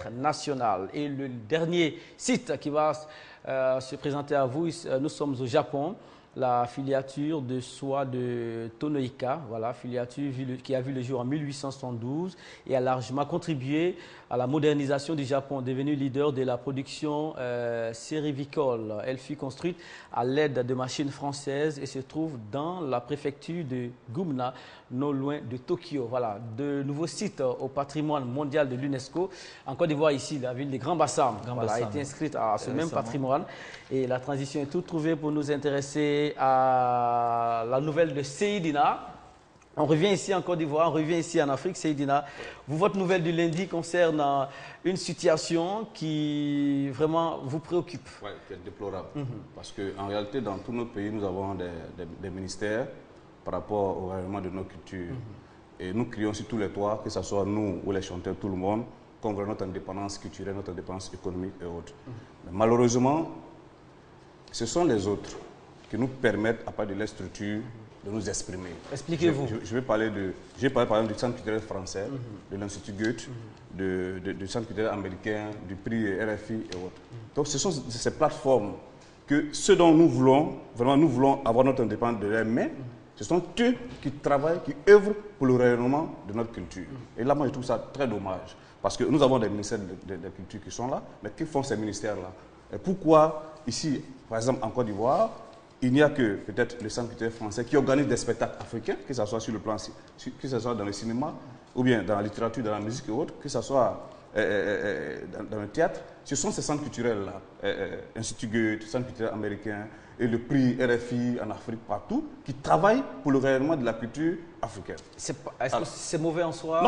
national. Et le dernier site qui va se présenter à vous, nous sommes au Japon. La filiature de soie de Tonoika, voilà, filiature qui a vu le jour en 1872 et a largement contribué à la modernisation du Japon, devenu leader de la production cérvicole. Elle fut construite à l'aide de machines françaises et se trouve dans la préfecture de Gumna, non loin de Tokyo. Voilà, de nouveaux sites au patrimoine mondial de l'UNESCO. En Côte d'Ivoire, ici, la ville des Grands Bassam a été inscrite à ce même patrimoine. Et la transition est toute trouvée pour nous intéresser à la nouvelle de Seydina. On revient ici en Côte d'Ivoire, on revient ici en Afrique. Seydina, votre nouvelle du lundi concerne une situation qui vraiment vous préoccupe. Oui, qui est déplorable. Parce qu'en réalité, dans tous nos pays, nous avons des ministères par rapport au rayonnement de nos cultures. Et nous crions sur tous les toits, que ce soit nous ou les chanteurs, tout le monde, qu'on veut notre indépendance culturelle, notre indépendance économique et autres. Mais malheureusement, ce sont les autres qui nous permettent, à part de les structures, de nous exprimer. Expliquez-vous. Je vais parler par exemple du Centre culturel français, de l'Institut Goethe, du Centre culturel américain, du prix RFI et autres. Donc ce sont ces plateformes que ceux dont nous voulons, vraiment nous voulons avoir notre indépendance de leurs mains, ce sont eux qui travaillent, qui œuvrent pour le rayonnement de notre culture. Et là, moi, je trouve ça très dommage. Parce que nous avons des ministères de la culture qui sont là, mais que font ces ministères-là? Et pourquoi, ici, par exemple, en Côte d'Ivoire, il n'y a que peut-être le Centre culturel français qui organise des spectacles africains, que ce soit sur le plan, que ce soit dans le cinéma, ou bien dans la littérature, dans la musique et autres, que ce soit dans le théâtre. Ce sont ces centres culturels-là, Institut Goethe, Centre culturel américain, et le prix RFI en Afrique, partout, qui travaillent pour le rayonnement de la culture africaine. Est-ce que c'est mauvais en soi?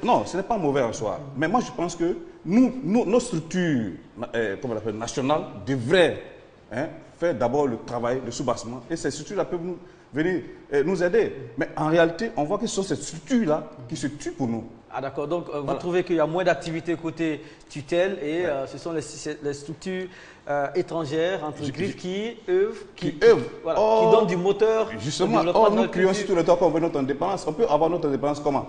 Non, ce n'est pas mauvais en soi. Mais moi, je pense que nos structures nationales devraient faire d'abord le travail de soubassement. Et ces structures-là peuvent venir nous aider. Mais en réalité, on voit que ce sont ces structures-là qui se tuent pour nous. Ah d'accord, donc vous trouvez qu'il y a moins d'activités côté tutelle et ce sont les structures étrangères, entre griffes, qui œuvrent, qui donnent du moteur. Justement, nous crions sur tout le temps qu'on veut notre indépendance. On peut avoir notre indépendance comment?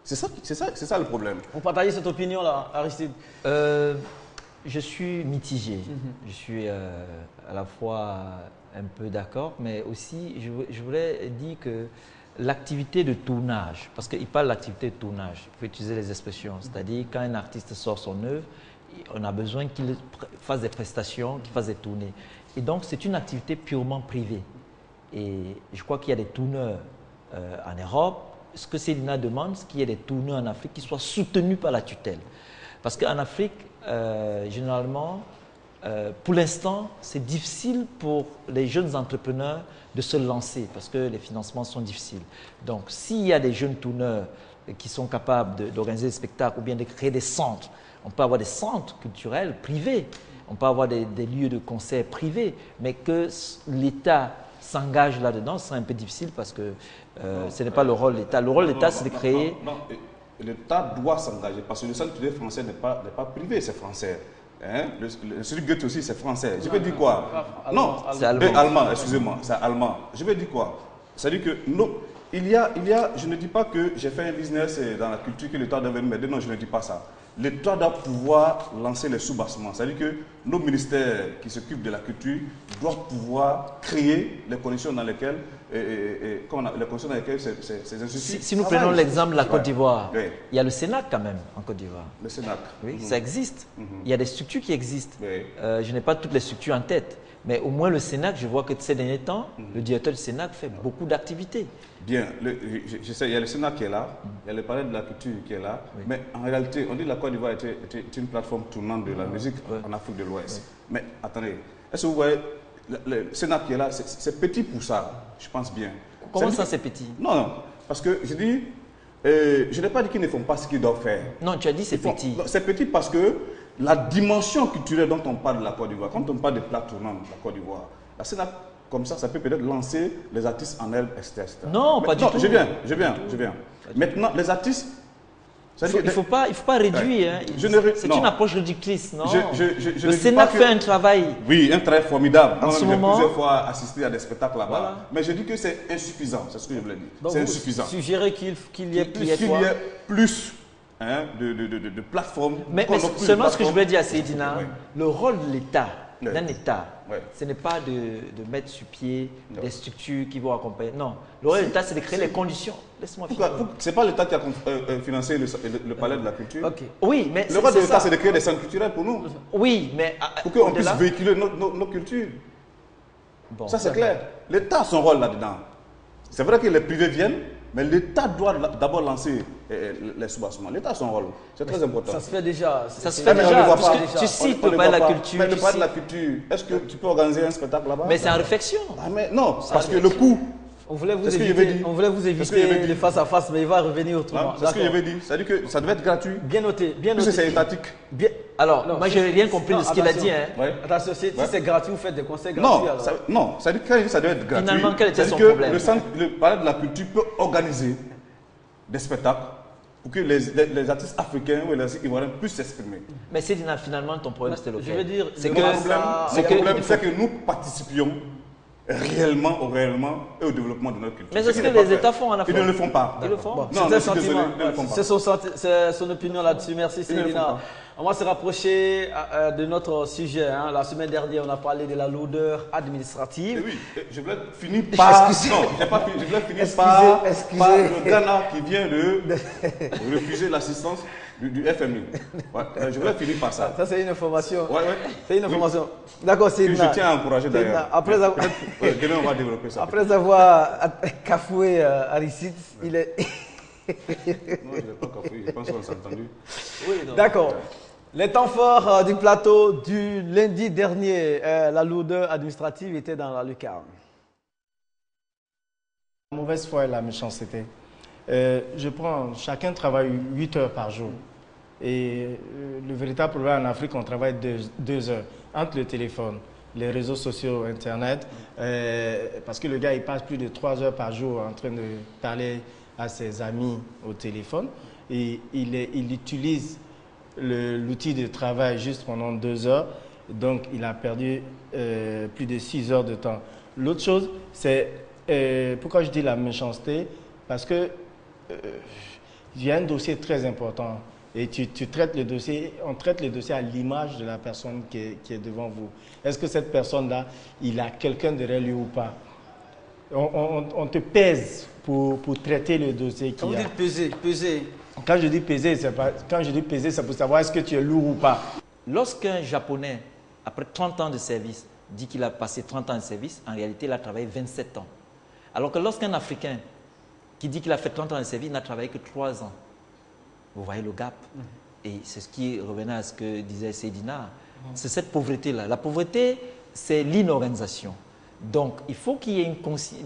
C'est ça le problème. Vous partagez cette opinion-là, Aristide? Je suis mitigé. Je suis à la fois un peu d'accord, mais aussi je voulais dire que l'activité de tournage, parce qu'il parle d'activité de tournage, il faut utiliser les expressions, c'est-à-dire quand un artiste sort son œuvre, on a besoin qu'il fasse des prestations, qu'il fasse des tournées. Et donc c'est une activité purement privée. Et je crois qu'il y a des tourneurs en Europe. Ce que Seydina demande, c'est qu'il y ait des tourneurs en Afrique qui soient soutenus par la tutelle. Parce qu'en Afrique, généralement, pour l'instant, c'est difficile pour les jeunes entrepreneurs de se lancer parce que les financements sont difficiles. Donc, s'il y a des jeunes tourneurs qui sont capables d'organiser des spectacles ou bien de créer des centres, on peut avoir des centres culturels privés, on peut avoir des lieux de concert privés, mais que l'État s'engage là-dedans, c'est un peu difficile parce que ce n'est pas le rôle de l'État. Le rôle de l'État, c'est de créer... L'État doit s'engager parce que le Centre culturel français n'est pas privé, c'est français. Celui de Goethe aussi, c'est français. Je veux dire quoi? Non, c'est allemand, excusez-moi, c'est allemand. Je veux dire quoi? C'est-à-dire que je ne dis pas que j'ai fait un business dans la culture que l'État devait m'aider, non, je ne dis pas ça. L'État doit pouvoir lancer les soubassements. C'est-à-dire que nos ministères qui s'occupent de la culture doivent pouvoir créer les conditions dans lesquelles, ces instituts... Si nous prenons l'exemple de la Côte d'Ivoire, il y a le Sénac quand même en Côte d'Ivoire. Le Sénac. Oui, ça existe. Il y a des structures qui existent. Je n'ai pas toutes les structures en tête, mais au moins le Sénac, je vois que ces derniers temps, le directeur du Sénac fait beaucoup d'activités. Bien, je sais, il y a le Sénac qui est là, il y a le palais de la culture qui est là, mais en réalité, on dit que la Côte d'Ivoire était une plateforme tournante de la musique en Afrique de l'Ouest. Mais attendez, est-ce que vous voyez, le Sénac qui est là, c'est petit pour ça, je pense bien. Comment ça, c'est petit? Non, parce que je dis, je n'ai pas dit qu'ils ne font pas ce qu'ils doivent faire. Non, tu as dit c'est petit. C'est petit parce que la dimension culturelle dont on parle de la Côte d'Ivoire, quand on parle de plaques tournantes de la Côte d'Ivoire, la Sénac, comme ça peut peut-être lancer les artistes en elle, etc. Non, pas du tout. Je viens. Maintenant, les artistes... Il ne faut pas réduire. C'est une approche réductrice, non? Le Sénat fait un travail. Oui, un travail formidable. En ce moment, j'ai plusieurs fois assisté à des spectacles là-bas. Voilà. Mais je dis que c'est insuffisant, c'est ce que je voulais dire. C'est insuffisant. Suggérer qu'il y ait plus de plateformes. Mais seulement ce que je voulais dire à Seydina, Oui. le rôle de l'État, Oui. d'un État, Oui. ce n'est pas de mettre sur pied des structures qui vont accompagner. Non, le rôle de l'État, c'est de créer les conditions. Laisse-moi finir. Ce n'est pas l'État qui a financé le palais de la culture. Ok. Oui, mais Le rôle de l'État, ça. c'est de créer des centres culturels pour nous. Oui, mais Pour qu'on puisse au-delà- véhiculer nos cultures. Bon, Ça, c'est clair. L'État a son rôle là-dedans. C'est vrai que les privés viennent, mais l'État doit d'abord lancer les soubassements. L'État a son rôle. C'est très important. Ça se fait déjà. Ça se C'est- fait Mais on déjà, ne voit parce pas. que tu cites On le ne palais de voit la pas. culture. Mais le tu palais de la cites- culture, est-ce que tu peux organiser un spectacle là-bas? Mais c'est en réflexion. Ah, mais non, parce que le coût, On voulait vous C'est ce que je vais éviter, dire. on voulait vous C'est ce que je éviter vais dire. les face à face, mais il va revenir autrement. c'est ce que je D'accord. vais dire. C'est-à-dire que ça devait être gratuit. Bien noté, bien Puisque noté. c'est étatique. Bien. Alors, Non, moi, si- je n'ai rien compris non, de ce qu'il a attention. dit. Hein. Ouais. Attention, si Ouais. c'est gratuit, vous faites des concerts gratuits. Non, alors. non, c'est-à-dire que quand il dit que ça devait être gratuit, Finalement, quel était c'est-à-dire son que problème? le palais de la culture peut organiser des spectacles pour que les artistes africains ou les artistes ivoiriens puissent s'exprimer. Mais Seydina, finalement, ton problème, c'était lequel? Je veux dire, c'est le que. problème, c'est Mon que- problème, c'est que nous participions réellement et au développement de notre culture. Mais c'est ce Ce que qui n'est les pas fait. États font en Afrique. Ils ne le font pas. Ils le font. Bon, Non, c'est un mais je suis désolé, sentiment. ils ne le font pas. C'est son opinion là-dessus. Merci, Ils ne le font Célina. pas. On va se rapprocher de notre sujet. Hein. La semaine dernière, on a parlé de la lourdeur Et administrative. oui, je voulais finir par. Non, j'ai pas fini. Je voulais finir par le Ghana qui vient de refuser l'assistance du FMI. Ouais, je voulais finir par ça. Ça, c'est une information. Ouais, ouais. C'est une information. D'accord, Que Célina. je tiens à encourager d'ailleurs. Après avoir, Ouais, demain, on va développer ça. après avoir cafoué Aristide, il est. Non, je ne l'ai pas cafouillé. Je pense qu'on s'est entendu. D'accord. Les temps forts du plateau du lundi dernier, la lourdeur administrative était dans la lucarne. La mauvaise foi et la méchanceté. Chacun travaille 8 heures par jour. Et le véritable problème en Afrique, on travaille 2 heures entre le téléphone, les réseaux sociaux, Internet, parce que le gars, il passe plus de 3 heures par jour en train de parler à ses amis au téléphone. Et il utilise l'outil de travail juste pendant 2 heures. Donc, il a perdu plus de 6 heures de temps. L'autre chose, c'est pourquoi je dis la méchanceté, parce que il y a un dossier très important et tu traites le dossier, on traite le dossier à l'image de la personne qui est devant vous. Est-ce que cette personne-là, il a quelqu'un derrière lui ou pas? On te pèse pour traiter le dossier Quand qu'il vous y a. dites peser, Quand je dis peser, c'est pour savoir est-ce que tu es lourd ou pas. Lorsqu'un Japonais, après 30 ans de service, dit qu'il a passé 30 ans de service, en réalité, il a travaillé 27 ans. Alors que lorsqu'un Africain qui dit qu'il a fait 30 ans de service n'a travaillé que 3 ans, vous voyez le gap. Et c'est ce qui revenait à ce que disait Seydina. C'est cette pauvreté-là. La pauvreté, c'est l'inorganisation. Donc, il faut qu'il y ait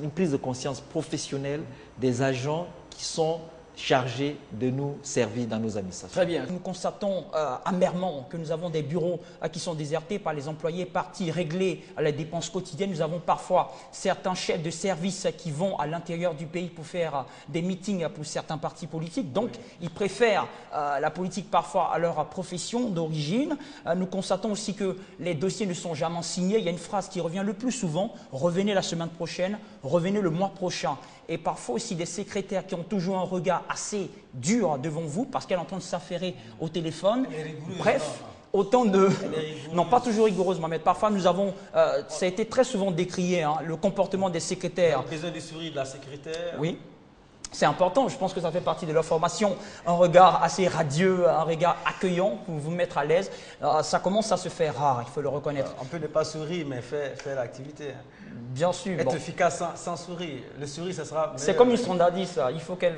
une prise de conscience professionnelle des agents qui sont chargés de nous servir dans nos administrations. très bien. Nous constatons amèrement que nous avons des bureaux qui sont désertés par les employés partis régler les dépenses quotidiennes. Nous avons parfois certains chefs de service qui vont à l'intérieur du pays pour faire des meetings pour certains partis politiques. Donc, ils préfèrent la politique parfois à leur profession d'origine. Nous constatons aussi que les dossiers ne sont jamais signés. Il y a une phrase qui revient le plus souvent, revenez la semaine prochaine, revenez le mois prochain. Et parfois aussi des secrétaires qui ont toujours un regard assez dur devant vous parce qu'elle est en train de s'affairer au téléphone. Bref, autant de... Non, pas toujours rigoureusement, mais parfois nous avons... ça a été très souvent décrié, hein, le comportement des secrétaires. Besoin du sourire de la secrétaire. Oui. C'est important, je pense que ça fait partie de leur formation. Un regard assez radieux, un regard accueillant pour vous mettre à l'aise. Ça commence à se faire rare, il faut le reconnaître. On peut ne pas sourire, mais faire l'activité. Bien sûr. Être bon. efficace sans sourire. Le sourire, ça sera. C'est comme une standardiste, ça. Il faut qu'elle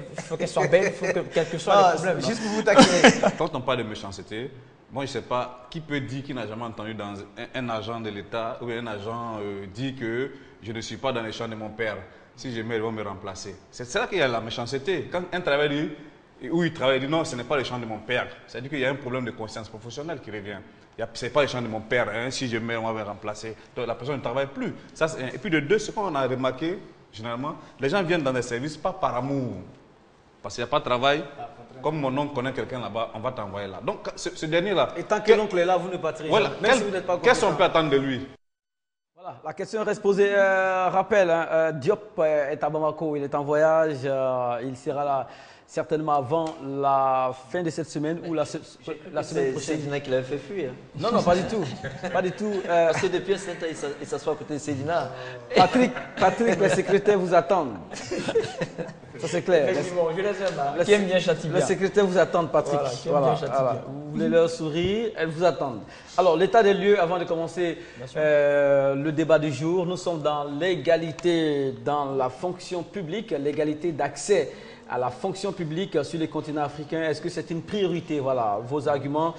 soit belle, il faut que quel que soit les problèmes. Juste pour vous taquiner. Quand on parle de méchanceté, moi je ne sais pas qui peut dire qu'il n'a jamais entendu dans un agent de l'État ou un agent dit que je ne suis pas dans les champs de mon père. Si je mets, ils vont me remplacer. C'est là qu'il y a la méchanceté. Quand un travailleur dit, où il travaille, il dit non, ce n'est pas les champs de mon père. C'est-à-dire qu'il y a un problème de conscience professionnelle qui revient. Ce n'est pas les champs de mon père. Hein. Si je mets, on va me remplacer. Donc la personne ne travaille plus. Ça, et puis de deux, ce qu'on a remarqué, généralement, les gens viennent dans des services pas par amour. Parce qu'il n'y a pas de travail. Comme mon oncle connaît quelqu'un là-bas, on va t'envoyer là. Donc ce dernier-là. Et tant que l'oncle est là, vous ne partirez Voilà. jamais. Même si vous n'êtes pas Qu'est-ce qu'on compétent. peut attendre de lui? Voilà, la question reste posée. Rappel, hein, Diop est à Bamako, il est en voyage, il sera là certainement avant la fin de cette semaine ou la semaine prochaine. C'est Seydina qui l'avait fait fuir. Non, non, pas du tout. Pas du tout. Parce que depuis un certain temps, il s'assoit à côté de Seydina. Patrick, les secrétaires vous attendent. Ça, c'est clair. Effectivement, je les aime. Qui aime bien châtie bien. Les secrétaires vous attendent, Patrick. Voilà, qui aime bien châtie bien. Vous voulez leur sourire, elles vous attendent. Alors, l'état des lieux, avant de commencer le débat du jour, nous sommes dans l'égalité dans la fonction publique, l'égalité d'accès à la fonction publique sur les continents africains. Est-ce que c'est une priorité? Voilà, vos arguments,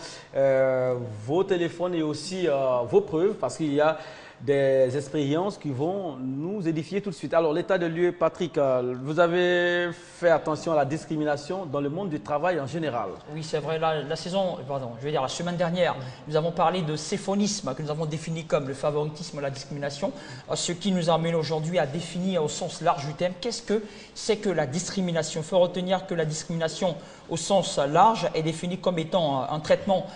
vos téléphones et aussi vos preuves, parce qu'il y a des expériences qui vont nous édifier tout de suite. Alors, l'état de lieu, Patrick, vous avez fait attention à la discrimination dans le monde du travail en général. Oui, c'est vrai. La semaine dernière, nous avons parlé de céphonisme, que nous avons défini comme le favoritisme et la discrimination, ce qui nous amène aujourd'hui à définir au sens large du terme qu'est-ce que c'est que la discrimination. Il faut retenir que la discrimination au sens large est définie comme étant un traitement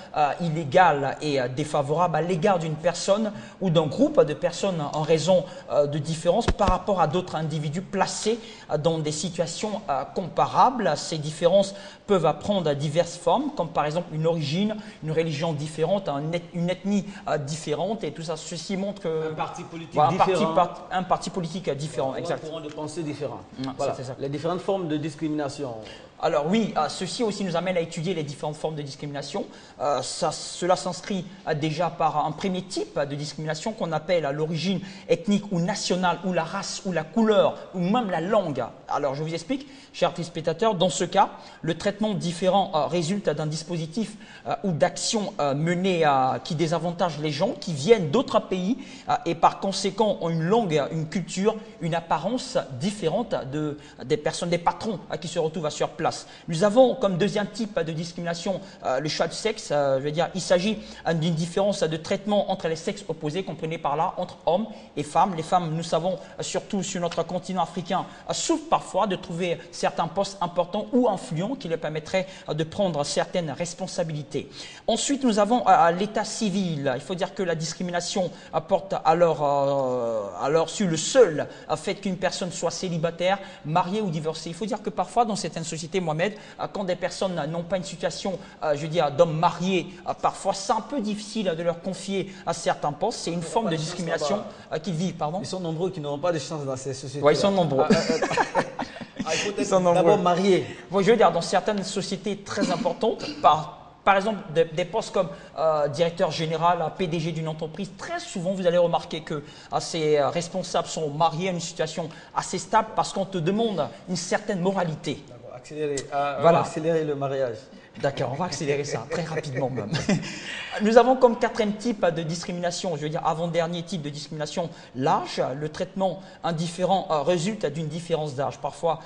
illégal et défavorable à l'égard d'une personne ou d'un groupe de personnes en raison de différences par rapport à d'autres individus placés dans des situations comparables. Ces différences peuvent prendre diverses formes, comme par exemple une origine, une religion différente, une ethnie différente, et tout ça. Ceci montre que un parti politique différent. Un parti politique différent, exact. Un courant de pensée différent. Voilà, c'est ça. Les différentes formes de discrimination. Alors oui, ceci aussi nous amène à étudier les différentes formes de discrimination. Cela s'inscrit déjà par un premier type de discrimination qu'on appelle l'origine ethnique ou nationale, ou la race, ou la couleur, ou même la langue. Alors je vous explique, chers téléspectateurs, dans ce cas, le traitement différent résulte d'un dispositif ou d'action menée qui désavantage les gens qui viennent d'autres pays et par conséquent ont une langue, une culture, une apparence différente des personnes, des patrons qui se retrouvent sur place. Nous avons comme deuxième type de discrimination le choix de sexe. Il s'agit d'une différence de traitement entre les sexes opposés, comprenez par là entre hommes et femmes. Les femmes, nous savons, surtout sur notre continent africain, souffrent parfois de trouver certains postes importants ou influents qui leur permettraient de prendre certaines responsabilités. Ensuite, nous avons l'état civil. Il faut dire que la discrimination porte alors sur le seul fait qu'une personne soit célibataire, mariée ou divorcée. Il faut dire que parfois, dans certaines sociétés, Mohamed, quand des personnes n'ont pas une situation, d'homme marié, parfois c'est un peu difficile de leur confier à certains postes. C'est une forme de discrimination qu'ils vivent. Pardon. Ils sont nombreux qui n'auront pas de chance dans ces sociétés. Oui, ils sont nombreux. Ils sont d'abord mariés. Dans certaines sociétés très importantes, par exemple, des postes comme directeur général, PDG d'une entreprise, très souvent, vous allez remarquer que ces responsables sont mariés à une situation assez stable parce qu'on te demande une certaine moralité. On va accélérer le mariage. D'accord, on va accélérer ça très rapidement même. Nous avons comme quatrième type de discrimination, avant-dernier type de discrimination, l'âge. Le traitement indifférent résulte d'une différence d'âge. Parfois,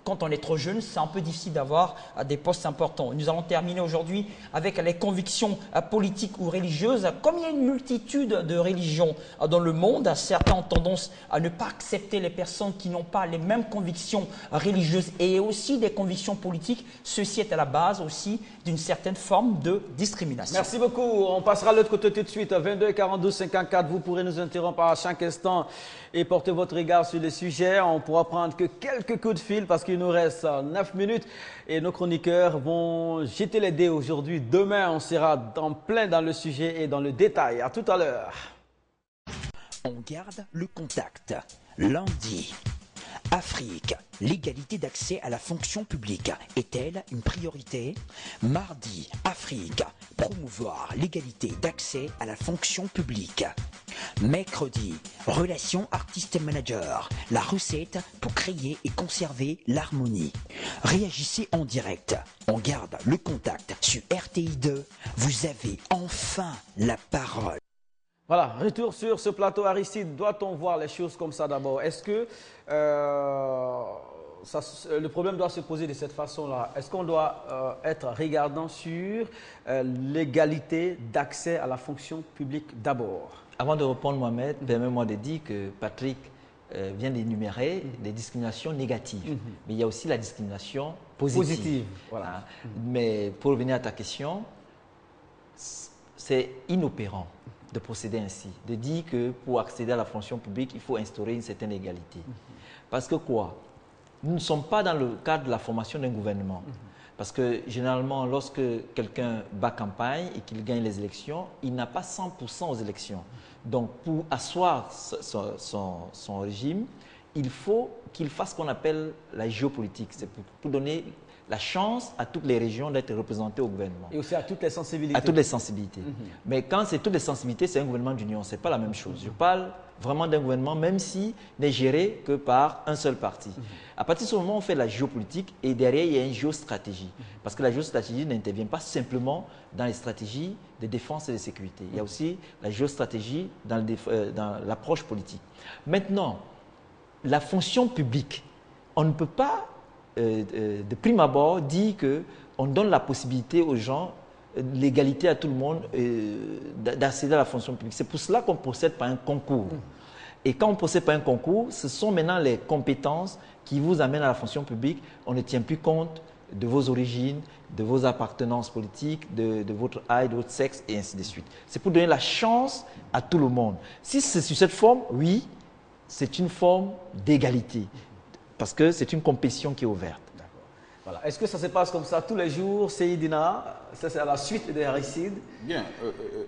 quand on est trop jeune, c'est un peu difficile d'avoir des postes importants. Nous allons terminer aujourd'hui avec les convictions politiques ou religieuses. Comme il y a une multitude de religions dans le monde, certains ont tendance à ne pas accepter les personnes qui n'ont pas les mêmes convictions religieuses et aussi des convictions politiques. Ceci est à la base aussi d'une certaine forme de discrimination. Merci beaucoup. On passera de l'autre côté tout de suite. 22 42 54. Vous pourrez nous interrompre à chaque instant et porter votre regard sur les sujets. On pourra prendre que quelques coups de fil parce qu'il nous reste 9 minutes et nos chroniqueurs vont jeter les dés aujourd'hui. Demain, on sera plein dans le sujet et dans le détail. À tout à l'heure. On garde le contact. Lundi. Afrique, l'égalité d'accès à la fonction publique est-elle une priorité? Mardi, Afrique, promouvoir l'égalité d'accès à la fonction publique. Mercredi, relations artiste-manager, la recette pour créer et conserver l'harmonie. Réagissez en direct. On garde le contact sur RTI2. Vous avez enfin la parole. Voilà, retour sur ce plateau. Aristide, doit-on voir les choses comme ça d'abord? Est-ce que le problème doit se poser de cette façon-là? Est-ce qu'on doit être regardant sur l'égalité d'accès à la fonction publique d'abord? Avant de répondre, Mohamed, permets-moi de dire que Patrick vient d'énumérer des discriminations négatives. Mais il y a aussi la discrimination positive. Voilà. Mais pour revenir à ta question, c'est inopérant de procéder ainsi, de dire que pour accéder à la fonction publique, il faut instaurer une certaine égalité. Parce que quoi? nous ne sommes pas dans le cadre de la formation d'un gouvernement. Parce que généralement, lorsque quelqu'un bat campagne et qu'il gagne les élections, il n'a pas 100% aux élections. Donc, pour asseoir son régime, il faut qu'il fasse ce qu'on appelle la géopolitique. C'est pour donner la chance à toutes les régions d'être représentées au gouvernement. Et aussi à toutes les sensibilités. À toutes les sensibilités. Mais quand c'est toutes les sensibilités, c'est un gouvernement d'union. Ce n'est pas la même chose. Je parle vraiment d'un gouvernement, même s'il n'est géré que par un seul parti. À partir de ce moment, on fait la géopolitique et derrière, il y a une géostratégie. Parce que la géostratégie n'intervient pas simplement dans les stratégies de défense et de sécurité. Il y a aussi la géostratégie dans l'approche politique. Maintenant, la fonction publique, on ne peut pas de prime abord dire qu'on donne la possibilité aux gens, l'égalité à tout le monde, d'accéder à la fonction publique. C'est pour cela qu'on procède par un concours. Et quand on procède par un concours, ce sont maintenant les compétences qui vous amènent à la fonction publique. On ne tient plus compte de vos origines, de vos appartenances politiques, de votre âge, de votre sexe, et ainsi de suite. C'est pour donner la chance à tout le monde. Si c'est sur cette forme, oui, c'est une forme d'égalité. Parce que c'est une compétition qui est ouverte. Voilà. Est-ce que ça se passe comme ça tous les jours, Seydina? Ça, c'est à la suite des Aristide? Bien.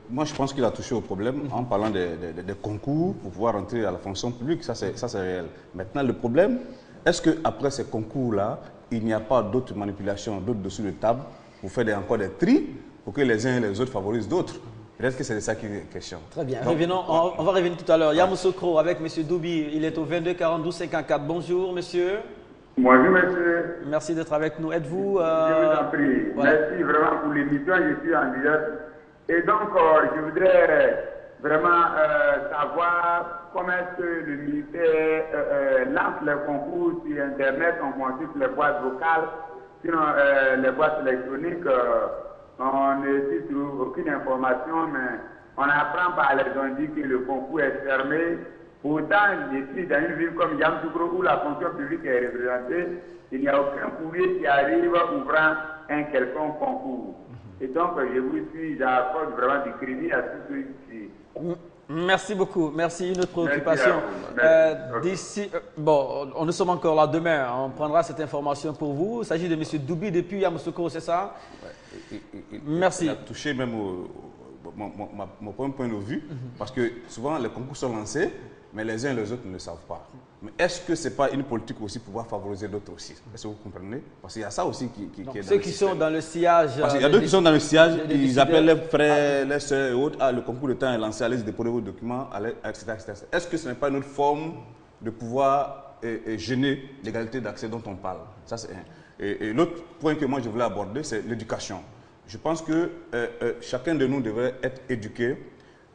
Moi, je pense qu'il a touché au problème en parlant des concours pour pouvoir entrer à la fonction publique. Ça, c'est réel. Maintenant, le problème, est-ce qu'après ces concours-là, il n'y a pas d'autres manipulations, d'autres dessous de table pour faire encore des tris pour que les uns et les autres favorisent d'autres? Peut-être que c'est de ça qu'il est question. Très bien. Revenons, on va revenir tout à l'heure. Yamoussoukro avec M. Doubi. Il est au 22 42 54. Bonjour, monsieur. Bonjour, monsieur. Merci d'être avec nous. Êtes-vous... Je vous en prie. Voilà. Merci vraiment pour l'émission. Je suis en direct. Et donc, je voudrais vraiment savoir comment est-ce que le ministère lance les concours sur Internet. On consulte les boîtes vocales. Sinon, les boîtes électroniques... on ne s'y trouve aucune information, mais on apprend par les ondits que le concours est fermé. Pourtant, je suis dans une ville comme Yamoussoukro où la fonction publique est représentée. Il n'y a aucun courrier qui arrive ouvrant un quelconque concours. Et donc, je vous suis, j'accorde vraiment du crédit à tous ceux qui... Merci beaucoup. Merci. Une autre préoccupation. D'ici, bon, nous sommes encore là demain. On prendra cette information pour vous. Il s'agit de M. Doubi depuis Yamoussoukro, c'est ça? Merci. Il a touché même mon point de vue, parce que souvent les concours sont lancés, mais les uns et les autres ne le savent pas. Mais est-ce que ce n'est pas une politique aussi pour pouvoir favoriser d'autres aussi? Est-ce que vous comprenez? Parce qu'il y a ça aussi qui est dans le ceux qui sont dans le sillage... Parce qu'il y a d'autres qui sont dans le sillage, ils appellent les frères, les soeurs et autres. Ah, le concours de temps est lancé, allez déposer vos documents, etc. Est-ce que ce n'est pas une autre forme de pouvoir gêner l'égalité d'accès dont on parle? Ça, c'est un. Et l'autre point que moi je voulais aborder, c'est l'éducation. Je pense que chacun de nous devrait être éduqué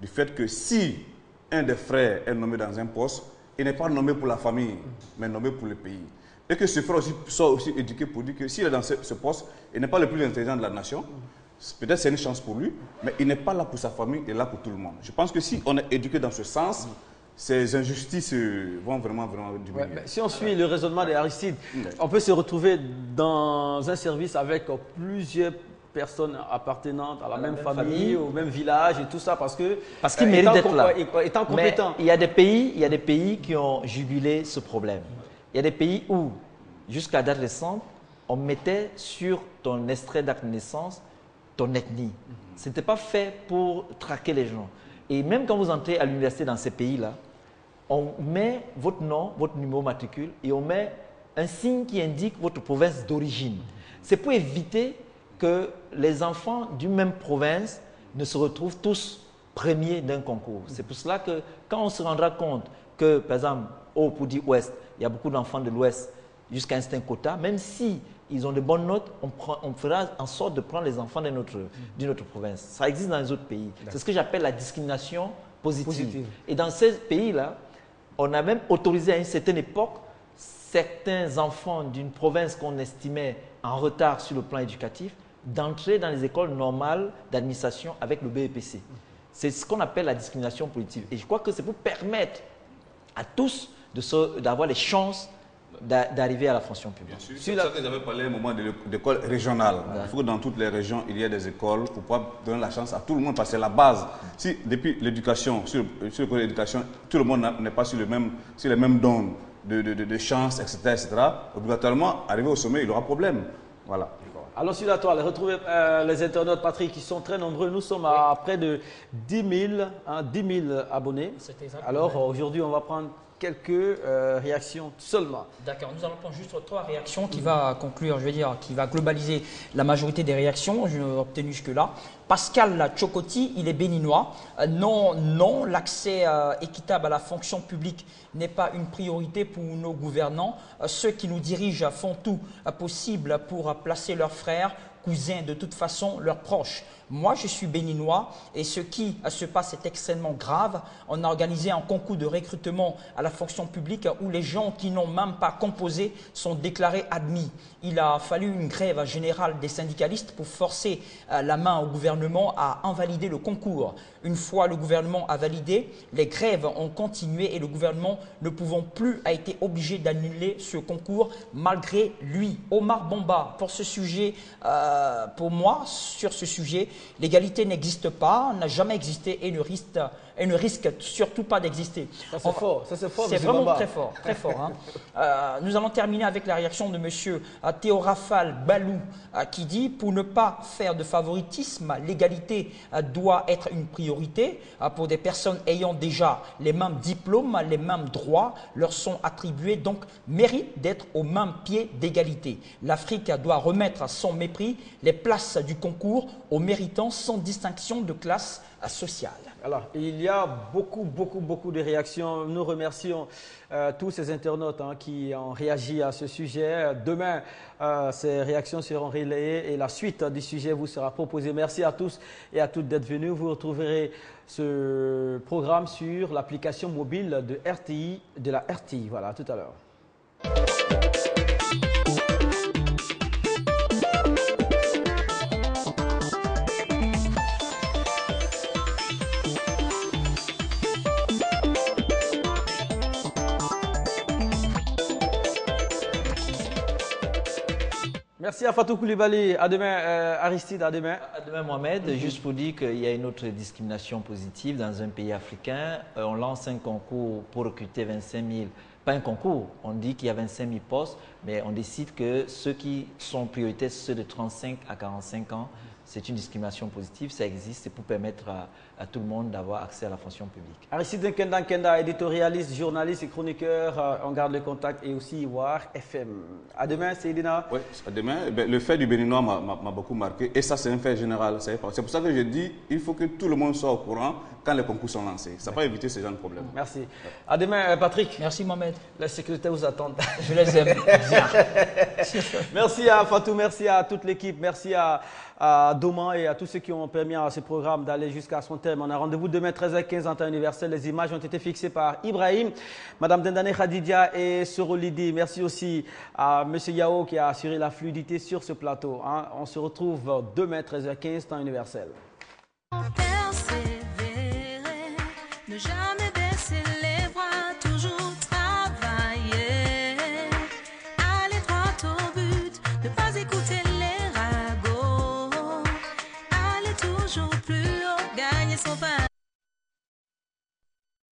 du fait que si un des frères est nommé dans un poste, il n'est pas nommé pour la famille, mais nommé pour le pays. Et que ce frère aussi soit aussi éduqué pour dire que s'il est dans ce poste, il n'est pas le plus intelligent de la nation. Peut-être c'est une chance pour lui, mais il n'est pas là pour sa famille, il est là pour tout le monde. Je pense que si on est éduqué dans ce sens, ces injustices vont vraiment diminuer. Ouais, si on suit le raisonnement des Aristides, on peut se retrouver dans un service avec plusieurs personnes appartenant à la même famille, au même village et tout ça parce qu'ils méritent d'être là. Étant compétents. Mais il y a des pays qui ont jugulé ce problème. Il y a des pays où, jusqu'à date récente, on mettait sur ton extrait d'acte de naissance ton ethnie. Ce n'était pas fait pour traquer les gens. Et même quand vous entrez à l'université dans ces pays-là, on met votre nom, votre numéro matricule et on met un signe qui indique votre province d'origine. C'est pour éviter que les enfants d'une même province ne se retrouvent tous premiers d'un concours. C'est pour cela que quand on se rendra compte que, par exemple, au Poudi Ouest, il y a beaucoup d'enfants de l'Ouest jusqu'à un certain quota, même si ils ont de bonnes notes, on fera en sorte de prendre les enfants d'une autre province. Ça existe dans les autres pays. C'est ce que j'appelle la discrimination positive. Et dans ces pays-là, on a même autorisé à une certaine époque certains enfants d'une province qu'on estimait en retard sur le plan éducatif d'entrer dans les écoles normales d'administration avec le BEPC. C'est ce qu'on appelle la discrimination positive. Et je crois que c'est pour permettre à tous d'avoir les chances d'arriver à la fonction publique. C'est ça que j'avais parlé à un moment d'école régionale. Il faut que dans toutes les régions, il y ait des écoles pour pouvoir donner la chance à tout le monde, parce que c'est la base. Si depuis l'éducation, sur le côté de l'éducation, tout le monde n'est pas sur les mêmes dons de chance, etc., obligatoirement, arrivé au sommet, il aura problème. Voilà. Alors sur la toile, retrouvez les internautes, Patrick, qui sont très nombreux. Nous sommes à près de 10 000 abonnés. Alors aujourd'hui, on va prendre quelques réactions seulement. D'accord, nous allons prendre juste 3 réactions qui va conclure, je veux dire, qui va globaliser la majorité des réactions. Je n'ai obtenu jusque-là. Pascal Chocotti, il est béninois. Non, l'accès équitable à la fonction publique n'est pas une priorité pour nos gouvernants. Ceux qui nous dirigent font tout possible pour placer leurs frères, cousins, de toute façon leurs proches. Moi, je suis béninois et ce qui se passe est extrêmement grave. On a organisé un concours de recrutement à la fonction publique où les gens qui n'ont même pas composé sont déclarés admis. Il a fallu une grève générale des syndicalistes pour forcer la main au gouvernement à invalider le concours. Une fois le gouvernement a validé, les grèves ont continué et le gouvernement, ne pouvant plus, a été obligé d'annuler ce concours malgré lui. Omar Bomba, pour ce sujet, pour moi, sur ce sujet, l'égalité n'existe pas, n'a jamais existé et ne risque surtout pas d'exister. Ça c'est fort, c'est vraiment Bamba. Très fort. Hein. Nous allons terminer avec la réaction de M. Théorafal Balou qui dit « Pour ne pas faire de favoritisme, l'égalité doit être une priorité pour des personnes ayant déjà les mêmes diplômes, les mêmes droits leur sont attribués, donc méritent d'être au même pied d'égalité. L'Afrique doit remettre à son mépris les places du concours aux méritants sans distinction de classe sociale. » Alors, il y a beaucoup de réactions. Nous remercions tous ces internautes qui ont réagi à ce sujet. Demain, ces réactions seront relayées et la suite du sujet vous sera proposée. Merci à tous et à toutes d'être venus. Vous retrouverez ce programme sur l'application mobile de la RTI. Voilà, à tout à l'heure. Merci à Fatou Koulibaly. À demain, Aristide. À demain. À demain, Mohamed. Juste pour dire qu'il y a une autre discrimination positive dans un pays africain. On lance un concours pour recruter 25 000. Pas un concours, on dit qu'il y a 25 000 postes, mais on décide que ceux qui sont prioritaires, ceux de 35 à 45 ans, c'est une discrimination positive, ça existe, c'est pour permettre à tout le monde d'avoir accès à la fonction publique. Aristide Nkenda, éditorialiste, journaliste et chroniqueur, on garde le contact et aussi War FM. À demain, Seydina. Oui, à demain. Le fait du béninois m'a beaucoup marqué et ça c'est un fait général. C'est pour ça que je dis il faut que tout le monde soit au courant quand les concours sont lancés. Ça va éviter ce genre de problème. Merci. À demain, Patrick. Merci, Mohamed. La sécurité vous attend. Je les aime. Merci à Fatou, merci à toute l'équipe, merci à Doman et à tous ceux qui ont permis à ce programme d'aller jusqu'à son terme. On a rendez-vous demain 13h15 en temps universel. Les images ont été fixées par Ibrahim, Madame Dendane Khadidia et Sorolidi. Merci aussi à M. Yao qui a assuré la fluidité sur ce plateau. On se retrouve demain 13h15 temps universel.